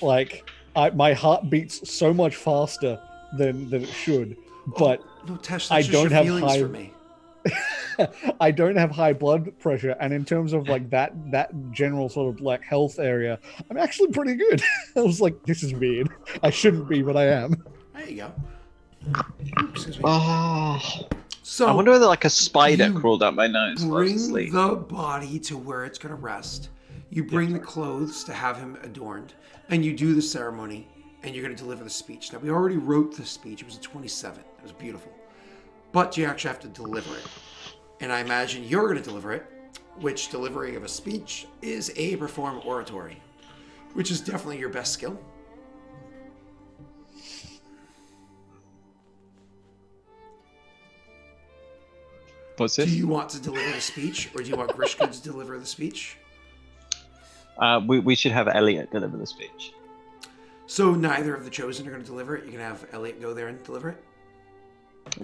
Like my heart beats so much faster than it should, but No, Tesh, that's I just don't your have feelings high- for me. I don't have high blood pressure, and in terms of like that general sort of like health area, I'm actually pretty good. I was like, this is weird. I shouldn't be, but I am. There you go. Excuse me. Oh, So I wonder whether like a spider you crawled up my nose while I was bring asleep. the body to where it's going to rest. You bring the clothes to have him adorned, and you do the ceremony, and you're going to deliver the speech. Now, we already wrote the speech. It was a 27. It was beautiful. But you actually have to deliver it. And I imagine you're going to deliver it, which delivery of a speech is a perform oratory, which is definitely your best skill. What's Do this? you want to deliver the speech, or do you want Grishka to deliver the speech? We should have Elliot deliver the speech. So neither of the chosen are going to deliver it. You can have Elliot go there and deliver it.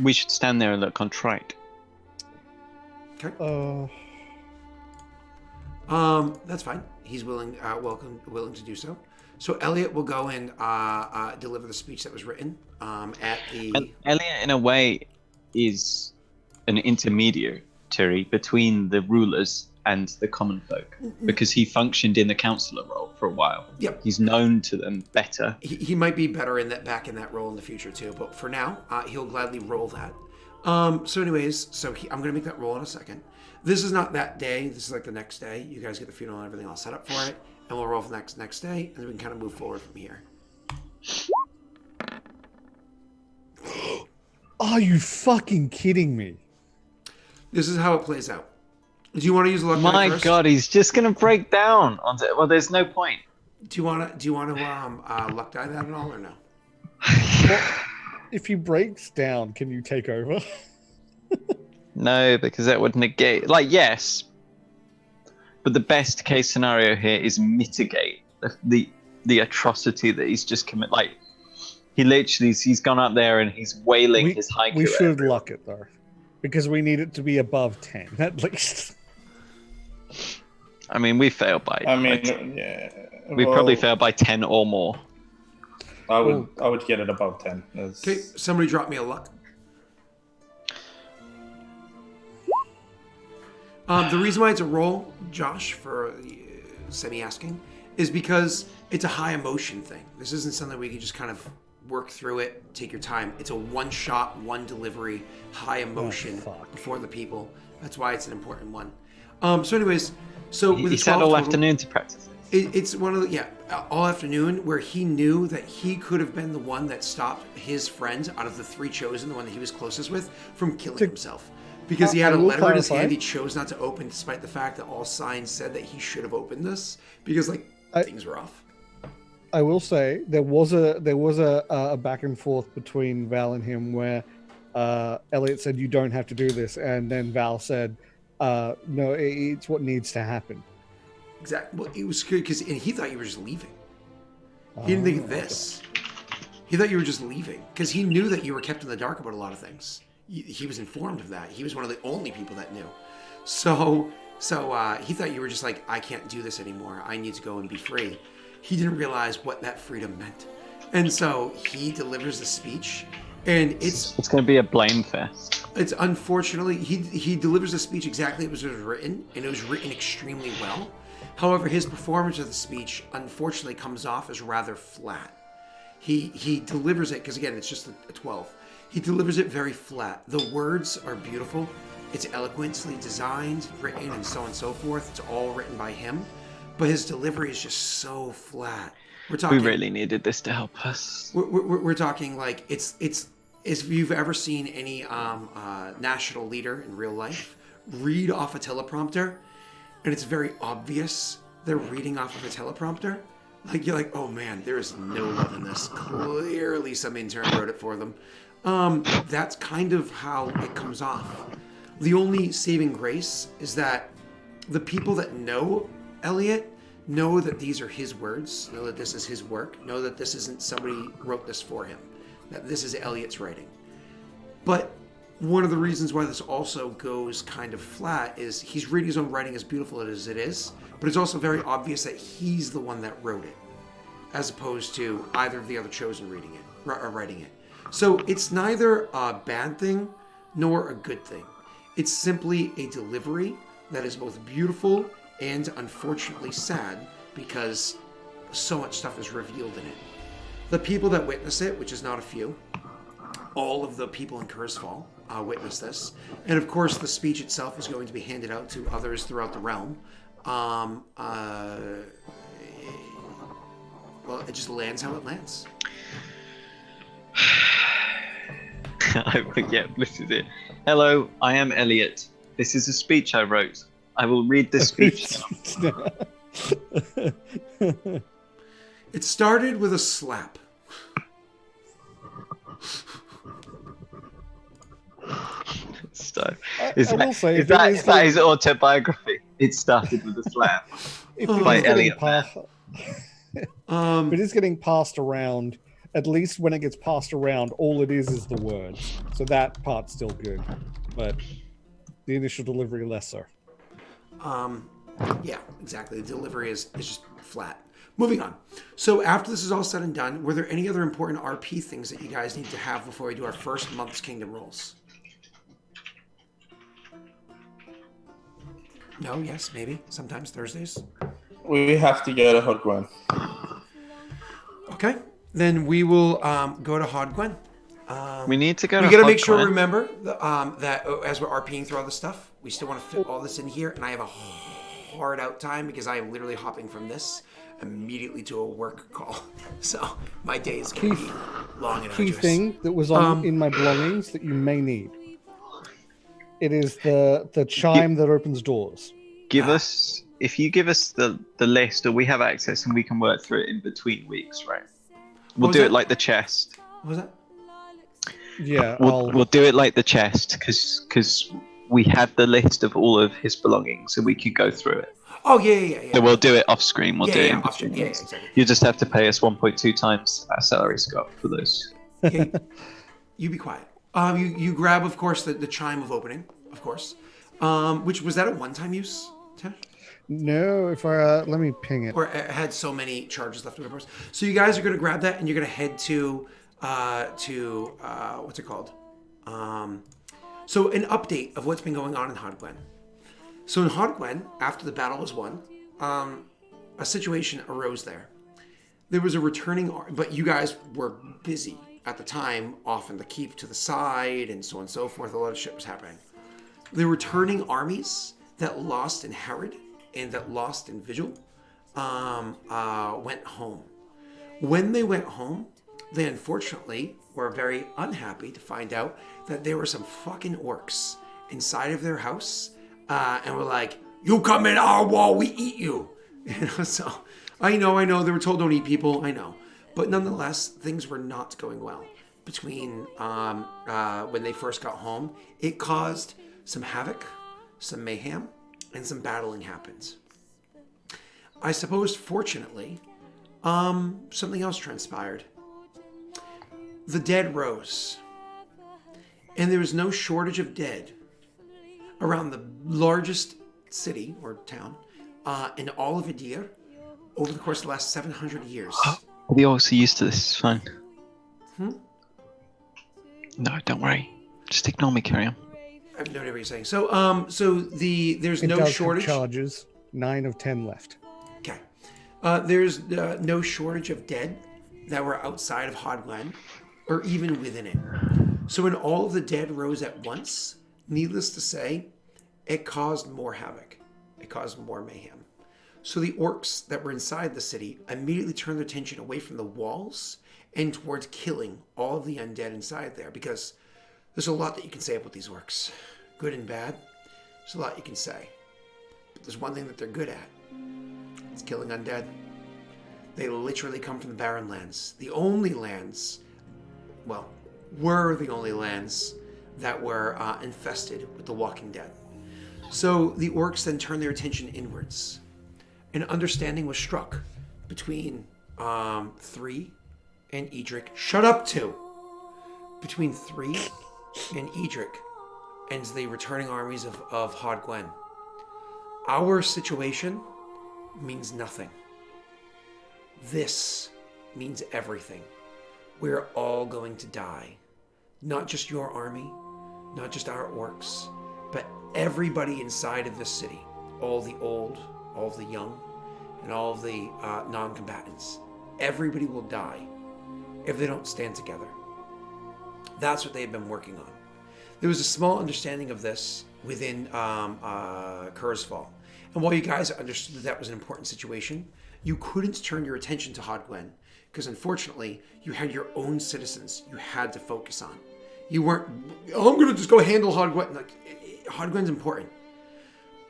We should stand there and look contrite. Okay. That's fine. He's willing to do so. So Elliot will go and deliver the speech that was written at the. And Elliot, in a way, is an intermediary between the rulers and the common folk because he functioned in the counselor role for a while. Yep. He's known to them better. He might be better back in that role in the future too, but for now, he'll gladly roll that. So anyways, I'm gonna make that roll in a second. This is not that day. This is like the next day. You guys get the funeral and everything all set up for it, and we'll roll for the next day, and then we can kind of move forward from here. Are you fucking kidding me? This is how it plays out. Do you want to use the luck die My first? God, he's just gonna break down. Well, there's no point. Do you want to luck die that at all or no? If he breaks down, can you take over? No, because that would negate. Like, yes, but the best case scenario here is mitigate the atrocity that he's just committed. Like, he's gone up there and he's wailing his haiku. We at should everyone. luck it though, because we need it to be above 10 at least. I mean, we failed by. I mean, like, yeah. we well, probably failed by 10 or more. I would get it above 10. Okay, somebody drop me a luck. The reason why it's a roll, Josh, for Semi asking, is because it's a high emotion thing. This isn't something we can just kind of work through it, take your time. It's a one shot, one delivery, high emotion before the people. That's why it's an important one. So anyways, with He the sat 12 all total, afternoon to practice it. it's one of the, all afternoon where he knew that he could have been the one that stopped his friend out of the 3 chosen, the one that he was closest with, from killing himself. Because he had a letter in his hand he chose not to open, despite the fact that all signs said that he should have opened this, because things were off. I will say there was a back and forth between Val and him where Elliot said you don't have to do this, and then Val said no, it's what needs to happen. Exactly. Well, it was good because he thought you were just leaving. He didn't think of this. He thought you were just leaving because he knew that you were kept in the dark about a lot of things. He was informed of that. He was one of the only people that knew. So he thought you were just like, I can't do this anymore. I need to go and be free. He didn't realize what that freedom meant. And so he delivers the speech, and it's going to be a blame fest. It's unfortunately, he delivers the speech exactly as it was written, and it was written extremely well. However, his performance of the speech unfortunately comes off as rather flat. He delivers it, because again, it's just a 12. He delivers it very flat. The words are beautiful. It's eloquently designed, written, and so on and so forth. It's all written by him. But his delivery is just so flat. We really needed this to help us. We're talking like it's if you've ever seen any national leader in real life read off a teleprompter, and it's very obvious they're reading off of a teleprompter. Like you're like, oh man, there is no love in this. Clearly, some intern wrote it for them. That's kind of how it comes off. The only saving grace is that the people that know Elliot know that these are his words, know that this is his work, know that this isn't somebody wrote this for him, that this is Elliot's writing. But one of the reasons why this also goes kind of flat is he's reading his own writing as beautiful as it is, but it's also very obvious that he's the one that wrote it, as opposed to either of the other chosen reading it or writing it. So it's neither a bad thing nor a good thing. It's simply a delivery that is both beautiful and unfortunately sad because so much stuff is revealed in it. The people that witness it, which is not a few, all of the people in Kurzfall witness this. And of course, the speech itself is going to be handed out to others throughout the realm. Well, it just lands how it lands. Yeah, this is it. Hello, I am Elliot. This is a speech I wrote. I will read this speech now. It started with a slap. So, Is that his autobiography? It started with a slap by Elliot. If it is getting passed around, at least when it gets passed around, all it is the words. So that part's still good, but the initial delivery lesser. Yeah, exactly. The delivery is just flat. Moving on. So after this is all said and done, were there any other important RP things that you guys need to have before we do our first month's Kingdom rolls? No, yes, maybe. Sometimes Thursdays. We have to go to Hodgwen. Okay. Then we will go to Hodgwen. We need to go to We got to make Hodgwen. sure, remember, that as we're RPing through all this stuff, we still want to fit all this in here. And I have a hard out time because I am literally hopping from this immediately to a work call. So my day is going to be long and Key arduous. thing that was in my belongings that you may need. It is the chime that opens doors. If you give us the list, or we have access and we can work through it in between weeks, right? We'll do it like the chest. What was that? Yeah, We'll do it like the chest because we have the list of all of his belongings and we can go through it. Oh, yeah. So we'll do it off screen. We'll do it in off screen. between. Yeah, exactly. You just have to pay us 1.2 times our salary, Scott, for those. Okay. You be quiet. You grab, of course, the chime of opening, of course. Which was that a one-time use, Tash? No, if I let me ping it. Or it had so many charges left over. So you guys are going to grab that and you're going to head to what's it called? So an update of what's been going on in Hodgwen. So in Hodgwen, after the battle was won, a situation arose there. There was a returning, but you guys were busy at the time, off in the keep to the side, and so on and so forth. A lot of shit was happening. The returning armies that lost in Herod and that lost in Vigil went home. When they went home, they unfortunately were very unhappy to find out that there were some fucking orcs inside of their house, and were like, "You come in our wall, we eat you." So I know, they were told don't eat people, I know. But nonetheless, things were not going well. Between when they first got home, it caused some havoc, some mayhem, and some battling happened. I suppose, fortunately, something else transpired. The dead rose. And there was no shortage of dead around the largest city or town in all of Idir over the course of the last 700 years. The orcs are used to this, it's fine. No, don't worry. Just ignore me, carry on. I have no idea what you're saying. So, there's it no does shortage. Have charges. 9 of 10 left. Okay. There's no shortage of dead that were outside of Hodgwen, or even within it. So when all of the dead rose at once, needless to say, it caused more havoc. It caused more mayhem. So the orcs that were inside the city immediately turned their attention away from the walls and towards killing all of the undead inside there, because there's a lot that you can say about these orcs. Good and bad. There's a lot you can say. But there's one thing that they're good at. It's killing undead. They literally come from the barren lands. The only lands, well, were the only lands that were infested with the walking dead. So the orcs then turned their attention inwards. An understanding was struck between 3 and Edric. Shut up, 2! Between 3 and Edric and the returning armies of Hodgwen. Our situation means nothing. This means everything. We're all going to die. Not just your army, not just our orcs, but everybody inside of this city. All the old, all of the young, and all of the non-combatants. Everybody will die if they don't stand together. That's what they've been working on. There was a small understanding of this within Kurzfall. And while you guys understood that was an important situation, you couldn't turn your attention to Hodgwen, because unfortunately, you had your own citizens you had to focus on. You weren't, I'm going to just go handle Hodgwen. Like, Hodgwen's important.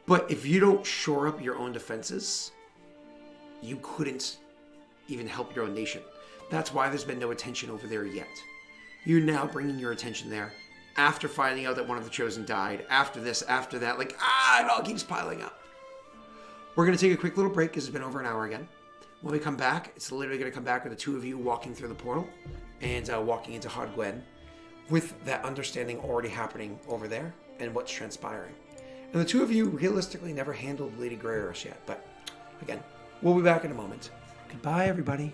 But if you don't shore up your own defenses, you couldn't even help your own nation. That's why there's been no attention over there yet. You're now bringing your attention there after finding out that one of the Chosen died, after this, after that. Like, it all keeps piling up. We're going to take a quick little break because it's been over an hour again. When we come back, it's literally going to come back with the two of you walking through the portal and walking into Hodgwen with that understanding already happening over there and what's transpiring. And the two of you realistically never handled Lady Greyrush yet, but again, we'll be back in a moment. Goodbye, everybody.